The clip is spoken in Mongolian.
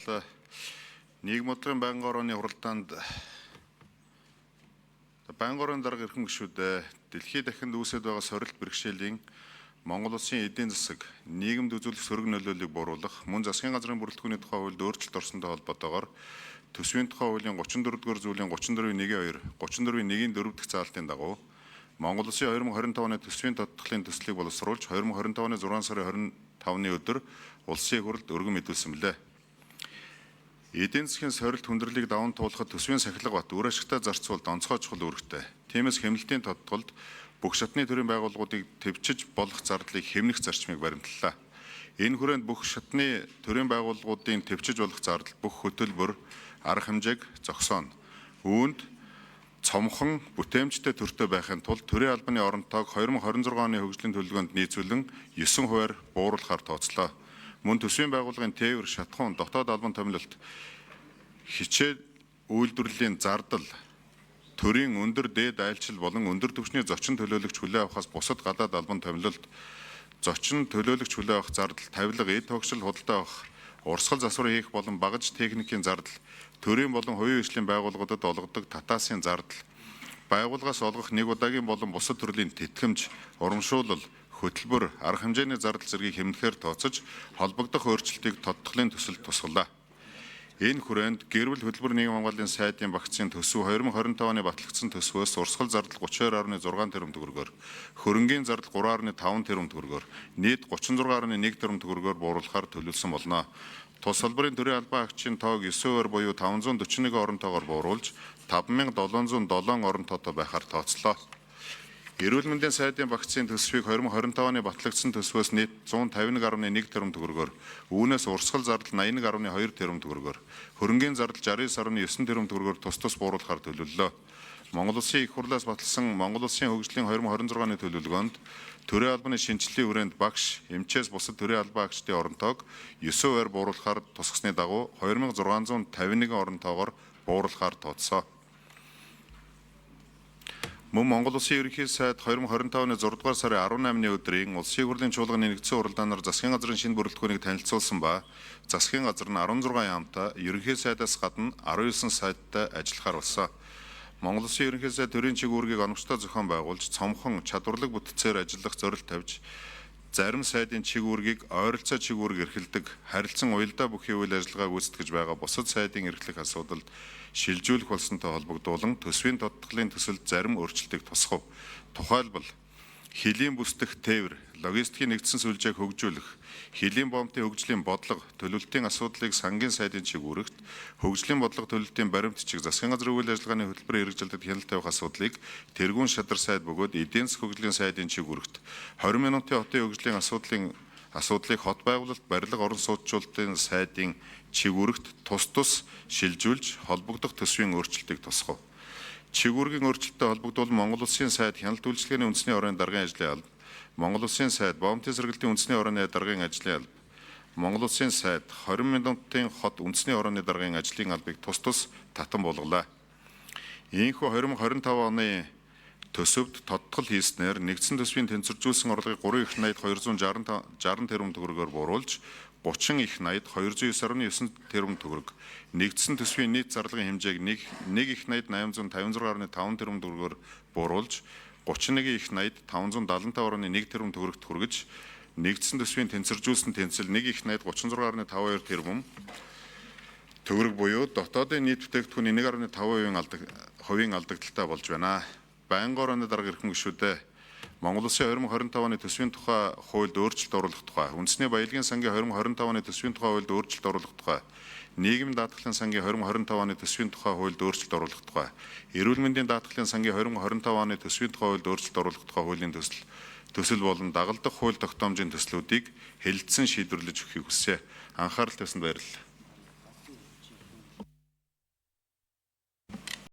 Нийгмийн байнгын орооны хуралдаанд байнгын орооны дарга эрхэм гишүүд дэлхийд дахинд үүсэж байгаа сорилт бэрхшээлийн Монгол Улсын эдийн засаг нийгэмд үзүүлэх сөрөг нөлөөллийг бууруулах мөн засгийн газрын бүрэлдэхүүний тухай хуульд өөрчлөлт орсонтой холбоотойгоор төсвийн тухай хуулийн 34-р зүйлийн 34.1.2, 34.1.4 дахь заалтын дагуу Монгол Улсын 2025 оны төсвийн тодтголын төслийг боловсруулж 2025 оны 6 сарын 25-ны өдөр улсын хурлд өргөн мэдүүлсэн билээ. Эдийн засгийн сорилт хүндрэлийг даван туулахад төсвийн сахилга бат үр ашигтай зарцуулалт онцгой чухал үүрэгтэй. Тиймээс хэмнэлтийн тодтголд бүх шатны төрийн байгууллагуудыг төвчиж болох зардлыг хэмнэх зарчмыг баримтлалаа. Энэ хүрээнд бүх шатны төрийн байгууллагуудын төвчиж болох зардал бүх хөтөлбөр арга хэмжээг зогсооно. Үүнд цомхон бүтээмжтэй төртөө байхын тулд төрийн албаны орон тоог 2026 оны хөгжлийн төлөвлөгөөнд нийцүүлэн 9 хувиар бууруулахаар тооцлоо. Мөн төсвийн байгууллагын тээвэр, шатхуун, дотоод албан томилолт, хичээл үйлдвэрлэлийн зардал, төрийн өндөр дээд айлчил болон өндөр түвшний зочин төлөөлөгч хүлээн авахаас бусад гадаад албан томилолт, зочин төлөөлөгч хүлээн авах зардал, тавилга, эд тогшил худалдаа авах, урсгал засвар хийх болон багаж техникийн зардал, төрийн болон хувийн хөгжлийн байгууллагуудад олгодог татаасын зардал, байгууллагаас олгох нэг удаагийн болон бусад төрлийн тэтгэмж, урамшуулал, хөтөлбөр, арга хэмжээний зардал зэргийг хэмнэхээр тооцож холбогдох өөрчлөлтийг тодтголын төсөлд тусгалаа. Энэ хүрээнд гэр бүл хөтөлбөр нийгмийн хамгааллын сайдын багцын төсөв 2025 оны батлагдсан төсвөөс урсгал зардал 32.6 тэрбум төгрөгөөр, хөрөнгийн зардал 3.5 тэрбум төгрөгөөр, нийт 36.1 тэрбум төгрөгөөр бууруулахаар төлөвлөсөн болно. Тус салбарын төрийн албан агчийн тоог 9-оор буюу 541 орон тоогоор бууруулж 5707 орон тоотой байхаар тооцлоо. Эрүүл мэндийн сайдын багцын төсвийг 2025 оны батлагдсан төсвөөс нийт 151.1 тэрбум төгрөгөөр, үүнээс урсгал зардал 81.2 тэрбум төгрөгөөр, хөрөнгийн зардал 69.9 тэрбум төгрөгөөр тус бууруулахаар төлөвлөлөө. Монгол Улсын их хурлаас баталсан Монгол Улсын хөгжлийн 2026 оны төлөвлөгөөнд төрийн албаны шинжилгээний хүрээнд багш, эмчээс бусад төрийн албан агчдын орон тоог 9 хувиар бууруулахаар тусгасны дагуу 2651 орон тоогоор бууруулахаар тооцсон. Мөн Монгол Улсын ерөнхий сайд 2025 оны 6 дугаар сарын 18-ны өдрийн улсын хурлын чуулганы нэгдсэн уралдаанаар засгийн газрын шинэ бүрэлдэхүүнийг танилцуулсан ба засгийн газар нь 16 яамтай ерөнхий сайдаас гадна 19 сайдтай ажиллахаар болсон. Монгол Улсын ерөнхий сайд төрийн чиглэлийг оновчтой зохион байгуулж, цомхон чадварлаг бүтцээр ажиллах зорилт тавьж, зарим сайдын чиглэлийг ойролцоо чиглэлээр эрхэлдэг, харилцан уялдаа бүхий үйл ажиллагааг гүйцэтгэж байгаа бусад сайдын эрхлэх асуудалд шилжүүлэх болсонтой холбогдуулан төсвийн тодтголын төсөлд зарим өөрчлөлтийг тусгав. Тухайлбал хилийн бүс дэх тээвэр, логистикийн нэгдсэн сүлжээг хөгжүүлэх, хилийн бомтын хөгжлийн бодлого, төлөвлөлтийн асуудлыг сангийн сайдын чиглэлд, хөгжлийн бодлого төлөвлөлтийн баримт чиг, засгийн газрын үйл ажиллагааны хөтөлбөрийн хэрэгжилтэд хяналт тавих асуудлыг тэргуун шадар сайд бөгөөд эдийн засаг хөгжлийн сайдын чиглэлд 20 минутын хотын хөгжлийн асуудлыг хот байгуулалт, барилга, орон сууцчлалтын сайдын чиглэлд тус шилжүүлж холбогдох төсвийн өөрчлөлтийг тусгав. Чиглэлийн өөрчлөлтөд холбогдуулан Монгол Улсын сайд хяналт үйлчилгээний үндэсний орооны даргын ажлын алба, Монгол Улсын сайд бомтын сэргэлтийн үндэсний орооны даргын ажлын алба, Монгол Улсын сайд 20 минутын хот үндэсний орооны даргын ажлын албыг тус татан буулгалаа. Ийхүү 2025 оны төсөвд тодтгол хийснээр нэгдсэн төсвийн тэнцвэржүүлсэн орлогыг 3 их найд 260 тэрбум төгрөгөөр бууруулж 30 их найд 209.9 тэрбум төгрөг, нэгдсэн төсвийн нийт зарлагын хэмжээг 1 их найд 856.5 тэрбум төгрөгөөр бууруулж 31 их найд 575.1 тэрбум төгрөгт хүргэж, нэгдсэн төсвийн тэнцвэржүүлсэн тэнцэл 1 их найд 36.52 тэрбум төгрөг буюу дотоодын нийт бүтээгдэхүүний 1.5% алдагдaltaй болж байна. Байнгын орооны дарга эрхэм гишүүдээ Монгол Улсын 2025 оны төсвийн тухай хуульд өөрчлөлт оруулах тухай, үндэсний баялагын сангийн 2025 оны төсвийн тухай хуульд өөрчлөлт оруулах тухай, нийгмийн даатгалын сангийн 2025 оны төсвийн тухай хуульд өөрчлөлт оруулах тухай, эрүүл мэндийн даатгалын сангийн 2025 оны төсвийн тухай хуульд өөрчлөлт оруулах тухай хуулийн төсөл болон дагалдах хууль тогтоомжийн төслүүдийг хэлэлцэн шийдвэрлэж өгөхийг хүсье. Анхаарал тавьсанд баярлалаа.